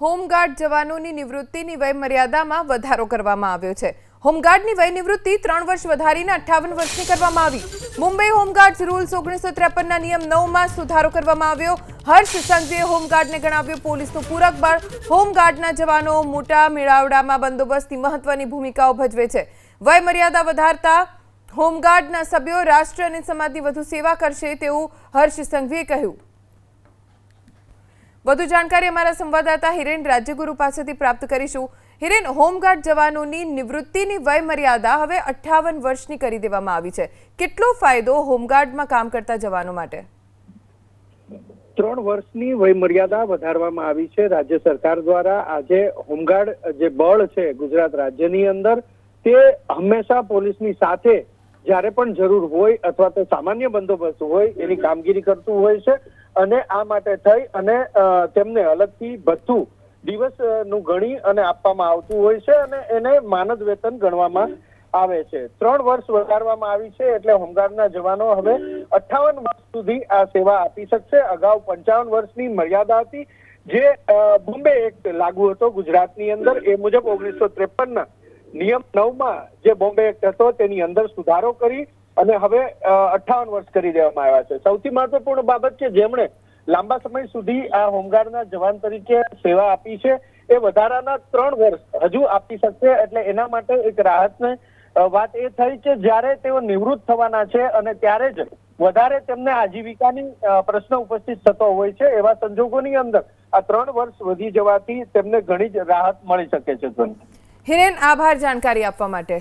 Home guard જવાનોની નિવૃત્તિની વય મર્યાદામાં વધારો કરવામાં આવ્યો છે। હોમગાર્ડની વય નિવૃત્તિ 3 વર્ષ વધારીને 58 વર્ષની કરવામાં આવી। મુંબઈ હોમગાર્ડ્સ રૂલ્સ 1953ના નિયમ 9માં સુધારો કરવામાં આવ્યો। હર્ષ સંઘવીએ હોમગાર્ડને ગણાવ્યો પોલીસનું પૂરક બળ। હોમગાર્ડના જવાનો મોટા મેળાવડામાં બંદોબસ્તની મહત્વની ભૂમિકાઓ ભજવે છે। વય મર્યાદા વધારતા હોમગાર્ડના સભ્યો રાષ્ટ્ર અને સમાજની વધુ સેવા કરશે તેવું હર્ષ સંઘવીએ કહ્યું। વધુ જાણકારી અમારા સંવાદદાતા હિરેન રાજ્યગુરુ પાસેથી પ્રાપ્ત કરીશું। હિરેન, હોમગાર્ડ જવાનોની નિવૃત્તિની વય મર્યાદા હવે 58 વર્ષની કરી દેવામાં આવી છે। કેટલો ફાયદો હોમગાર્ડમાં કામ કરતા જવાનો માટે? 3 વર્ષની વય મર્યાદા વધારવામાં આવી છે રાજ્ય સરકાર દ્વારા। આજે હોમગાર્ડ જે બળ છે ગુજરાત રાજ્યની અંદર તે હંમેશા પોલીસની સાથે જ્યારે પણ જરૂર હોય અથવા તો સામાન્ય બંદોબસ્ત હોય એની કામગીરી કરતું હોય છે અને આ માટે થઈ અને તેમને અલગથી ભથ્થું દિવસનું ગણી અને આપવામાં આવતું હોય છે અને એને માનદ વેતન ગણવામાં આવે છે। 3 વર્ષ વધારવામાં આવી છે એટલે હોમગાર્ડના જવાનો હવે 58 વર્ષ સુધી આ સેવા આપી શકશે। અગાઉ 55 વર્ષની મર્યાદા હતી જે બોમ્બે એક્ટ લાગુ હતો ગુજરાતની અંદર। એ મુજબ 1953ના નિયમ 9માં જે બોમ્બે એક્ટ હતો તેની અંદર સુધારો કરી અને હવે 58 વર્ષ કરી દેવામાં આવ્યા છે। સૌથી મહત્વપૂર્ણ બાબત કે જેમણે લાંબા સમય સુધી આ હોમગાર્ડના જવાન તરીકે સેવા આપી છે એ વધારાના 3 વર્ષ હજુ આપી શકશે। એટલે એના માટે એક રાહતની વાત એ થઈ કે જ્યારે તેઓ નિવૃત્ત થવાના છે અને ત્યારે જ વધારે તેમને આજીવિકાની પ્રશ્ન ઉપસ્થિત થતો હોય છે। એવા સંજોગોની અંદર આ 3 વર્ષ વધી જવાથી તેમને ઘણી જ રાહત મળી શકે છે। હિરેન, આભાર જાણકારી આપવા માટે।